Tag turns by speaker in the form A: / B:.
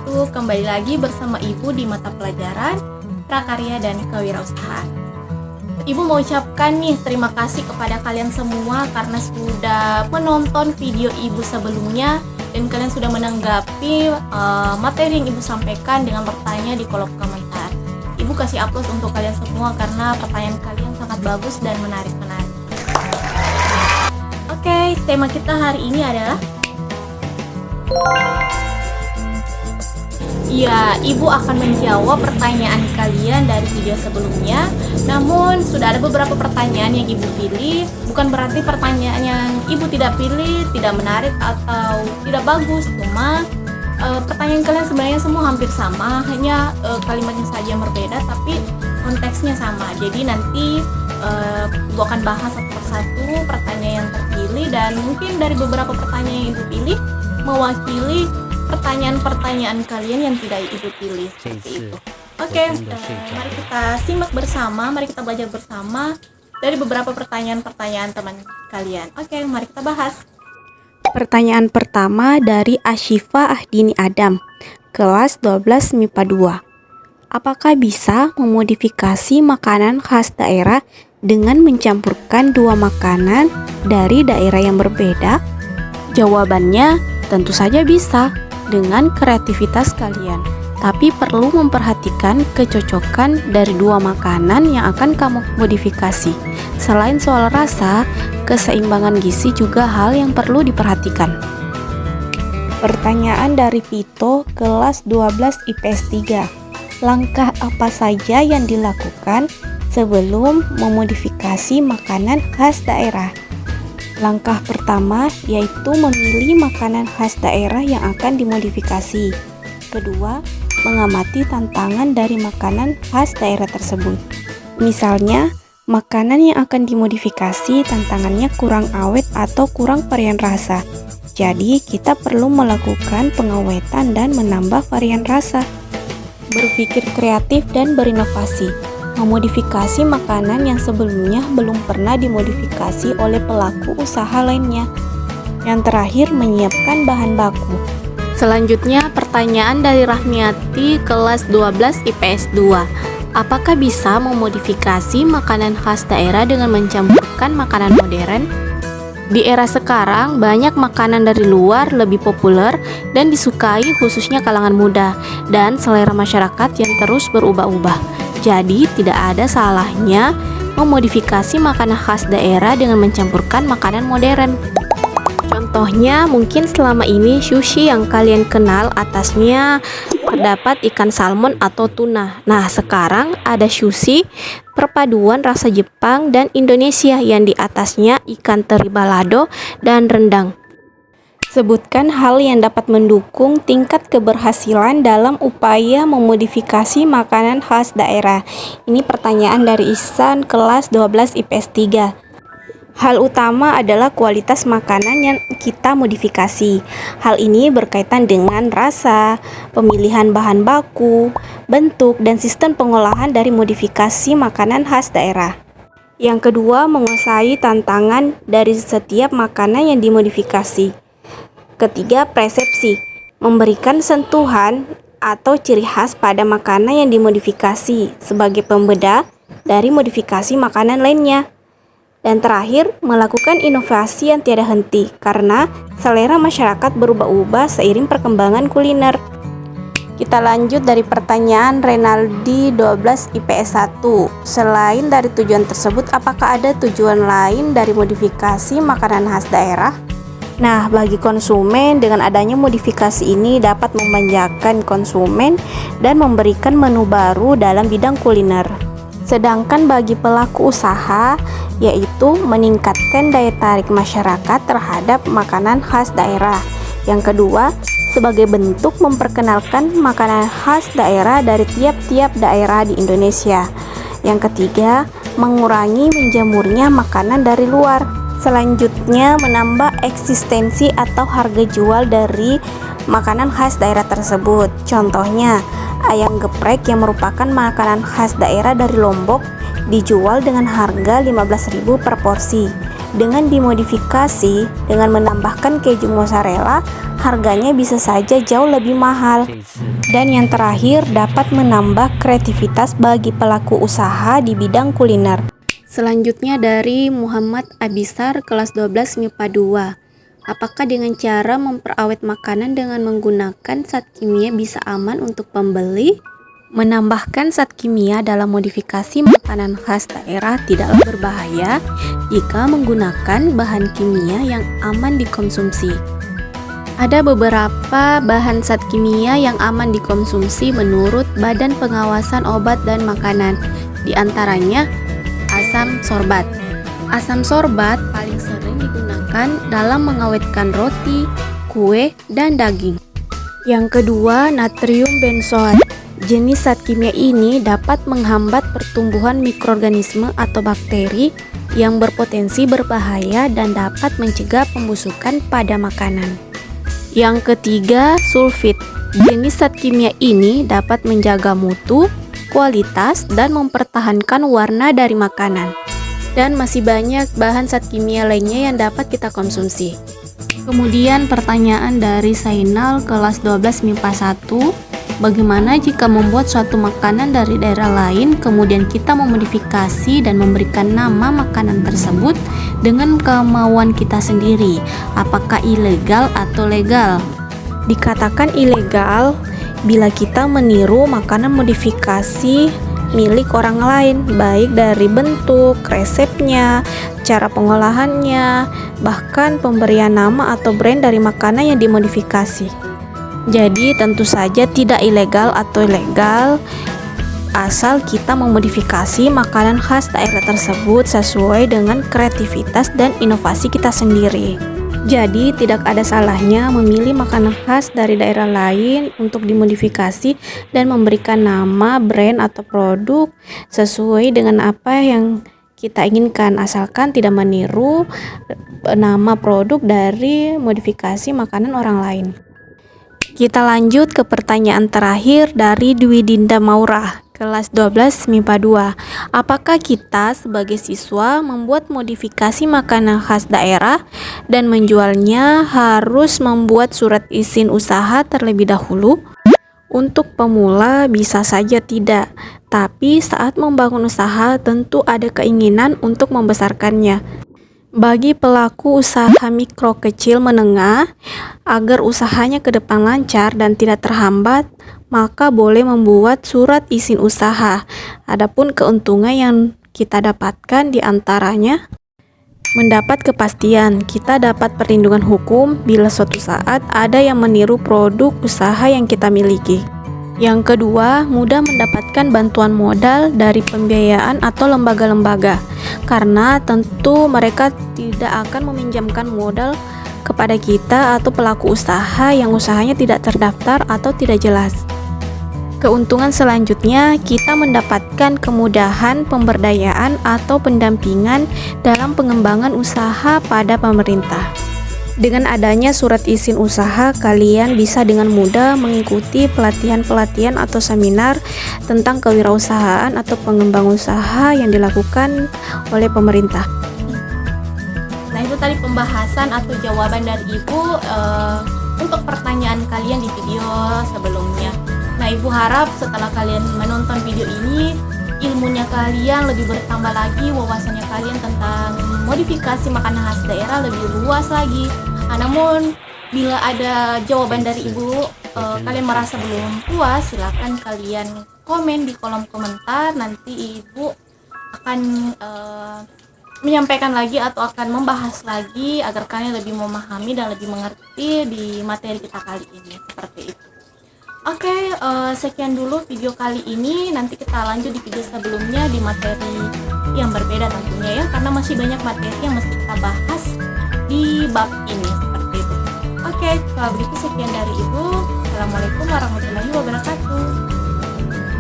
A: wabarakatuh. Kembali lagi bersama Ibu di mata pelajaran Prakarya dan Kewirausahaan. Ibu mau ucapkan nih terima kasih kepada kalian semua karena sudah menonton video Ibu sebelumnya dan kalian sudah menanggapi materi yang Ibu sampaikan dengan bertanya di kolom komentar. Ibu kasih aplaus untuk kalian semua karena pertanyaan kalian sangat bagus dan menarik. Oke, tema kita hari ini adalah ya, Ibu akan menjawab pertanyaan kalian dari video sebelumnya. Namun sudah ada beberapa pertanyaan yang Ibu pilih. Bukan berarti pertanyaan yang Ibu tidak pilih tidak menarik atau tidak bagus. Cuma pertanyaan kalian sebenarnya semua hampir sama, hanya kalimatnya saja yang berbeda tapi konteksnya sama. Jadi nanti Ibu akan bahas satu persatu pertanyaan yang terpilih, dan mungkin dari beberapa pertanyaan yang Ibu pilih mewakili pertanyaan-pertanyaan kalian yang tidak Ibu pilih, seperti itu. Oke, mari kita simak bersama, mari kita belajar bersama dari beberapa pertanyaan-pertanyaan teman kalian. Oke, mari kita bahas.
B: Pertanyaan pertama dari Ashifa Ahdini Adam, kelas 12 MIPA 2. Apakah bisa memodifikasi makanan khas daerah dengan mencampurkan dua makanan dari daerah yang berbeda? Jawabannya tentu saja bisa dengan kreativitas kalian. Tapi perlu memperhatikan kecocokan dari dua makanan yang akan kamu modifikasi. Selain soal rasa, keseimbangan gizi juga hal yang perlu diperhatikan. Pertanyaan dari Vito, kelas 12 IPS 3. Langkah apa saja yang dilakukan sebelum memodifikasi makanan khas daerah? Langkah pertama yaitu memilih makanan khas daerah yang akan dimodifikasi. Kedua, mengamati tantangan dari makanan khas daerah tersebut. Misalnya, makanan yang akan dimodifikasi tantangannya kurang awet atau kurang varian rasa. Jadi, kita perlu melakukan pengawetan dan menambah varian rasa. Berpikir kreatif dan berinovasi. Memodifikasi makanan yang sebelumnya belum pernah dimodifikasi oleh pelaku usaha lainnya. Yang terakhir, menyiapkan bahan baku. Selanjutnya, pertanyaan dari Rahmiati, kelas 12 IPS 2. Apakah bisa memodifikasi makanan khas daerah dengan mencampurkan makanan modern? Di era sekarang, banyak makanan dari luar lebih populer dan disukai khususnya kalangan muda dan selera masyarakat yang terus berubah-ubah. Jadi, tidak ada salahnya memodifikasi makanan khas daerah dengan mencampurkan makanan modern. Contohnya, mungkin selama ini sushi yang kalian kenal atasnya terdapat ikan salmon atau tuna. Nah, sekarang ada sushi perpaduan rasa Jepang dan Indonesia yang di atasnya ikan teri balado dan rendang. Sebutkan hal yang dapat mendukung tingkat keberhasilan dalam upaya memodifikasi makanan khas daerah. Ini pertanyaan dari Ihsan, kelas 12 IPS 3. Hal utama adalah kualitas makanan yang kita modifikasi. Hal ini berkaitan dengan rasa, pemilihan bahan baku, bentuk, dan sistem pengolahan dari modifikasi makanan khas daerah. Yang kedua, menguasai tantangan dari setiap makanan yang dimodifikasi. Ketiga, persepsi, memberikan sentuhan atau ciri khas pada makanan yang dimodifikasi sebagai pembeda dari modifikasi makanan lainnya. Dan terakhir, melakukan inovasi yang tiada henti karena selera masyarakat berubah-ubah seiring perkembangan kuliner. Kita lanjut dari pertanyaan Renaldi 12 IPS 1. Selain dari tujuan tersebut, apakah ada tujuan lain dari modifikasi makanan khas daerah? Nah, bagi konsumen, dengan adanya modifikasi ini dapat memanjakan konsumen dan memberikan menu baru dalam bidang kuliner. Sedangkan bagi pelaku usaha, yaitu meningkatkan daya tarik masyarakat terhadap makanan khas daerah. Yang kedua, sebagai bentuk memperkenalkan makanan khas daerah dari tiap-tiap daerah di Indonesia. Yang ketiga, mengurangi menjamurnya makanan dari luar. Selanjutnya, menambah eksistensi atau harga jual dari makanan khas daerah tersebut. Contohnya, ayam geprek yang merupakan makanan khas daerah dari Lombok dijual dengan harga 15.000 per porsi. Dengan dimodifikasi dengan menambahkan keju mozzarella, harganya bisa saja jauh lebih mahal. Dan yang terakhir, dapat menambah kreativitas bagi pelaku usaha di bidang kuliner. Selanjutnya dari Muhammad Abisar, kelas 12 MIPA 2. Apakah dengan cara memperawet makanan dengan menggunakan zat kimia bisa aman untuk pembeli? Menambahkan zat kimia dalam modifikasi makanan khas daerah tidaklah berbahaya jika menggunakan bahan kimia yang aman dikonsumsi. Ada beberapa bahan zat kimia yang aman dikonsumsi menurut Badan Pengawasan Obat dan Makanan, di antaranya asam sorbat. Asam sorbat paling sering digunakan dalam mengawetkan roti, kue, dan daging. Yang kedua, natrium benzoat. Jenis zat kimia ini dapat menghambat pertumbuhan mikroorganisme atau bakteri yang berpotensi berbahaya dan dapat mencegah pembusukan pada makanan. Yang ketiga, sulfit. Jenis zat kimia ini dapat menjaga mutu, kualitas, dan mempertahankan warna dari makanan. Dan masih banyak bahan zat kimia lainnya yang dapat kita konsumsi. Kemudian pertanyaan dari Sainal kelas 12 MIPA 1. Bagaimana jika membuat suatu makanan dari daerah lain, kemudian kita memodifikasi dan memberikan nama makanan tersebut dengan kemauan kita sendiri? Apakah ilegal atau legal? Dikatakan ilegal bila kita meniru makanan modifikasi milik orang lain, baik dari bentuk, resepnya, cara pengolahannya, bahkan pemberian nama atau brand dari makanan yang dimodifikasi. Jadi tentu saja tidak ilegal atau legal asal kita memodifikasi makanan khas daerah tersebut sesuai dengan kreativitas dan inovasi kita sendiri. Jadi tidak ada salahnya memilih makanan khas dari daerah lain untuk dimodifikasi dan memberikan nama, brand, atau produk sesuai dengan apa yang kita inginkan, asalkan tidak meniru nama produk dari modifikasi makanan orang lain. Kita lanjut ke pertanyaan terakhir dari Dwi Dinda Maurah, kelas 12 MIPA 2. Apakah kita sebagai siswa membuat modifikasi makanan khas daerah dan menjualnya harus membuat surat izin usaha terlebih dahulu? Untuk pemula bisa saja tidak, tapi saat membangun usaha tentu ada keinginan untuk membesarkannya. Bagi pelaku usaha mikro kecil menengah, agar usahanya ke depan lancar dan tidak terhambat, maka boleh membuat surat izin usaha. Adapun keuntungan yang kita dapatkan diantaranya mendapat kepastian, kita dapat perlindungan hukum bila suatu saat ada yang meniru produk usaha yang kita miliki. Yang kedua, mudah mendapatkan bantuan modal dari pembiayaan atau lembaga-lembaga, karena tentu mereka tidak akan meminjamkan modal kepada kita atau pelaku usaha yang usahanya tidak terdaftar atau tidak jelas. Keuntungan selanjutnya, kita mendapatkan kemudahan pemberdayaan atau pendampingan dalam pengembangan usaha pada pemerintah. Dengan adanya surat izin usaha, kalian bisa dengan mudah mengikuti pelatihan-pelatihan atau seminar tentang kewirausahaan atau pengembangan usaha yang dilakukan oleh pemerintah.
A: Nah, itu tadi pembahasan atau jawaban dari Ibu untuk pertanyaan kalian di video sebelumnya. Nah, Ibu harap setelah kalian menonton video ini, ilmunya kalian lebih bertambah lagi, wawasannya kalian tentang modifikasi makanan khas daerah lebih luas lagi. Namun bila ada jawaban dari Ibu, kalian merasa belum puas, silakan kalian komen di kolom komentar. Nanti Ibu akan menyampaikan lagi atau akan membahas lagi agar kalian lebih memahami dan lebih mengerti di materi kita kali ini, seperti itu. Oke, sekian dulu video kali ini. Nanti kita lanjut di video sebelumnya di materi yang berbeda tentunya ya, karena masih banyak materi yang mesti kita bahas di bab ini, seperti itu. Oke, kalau begitu sekian dari Ibu. Assalamualaikum warahmatullahi wabarakatuh.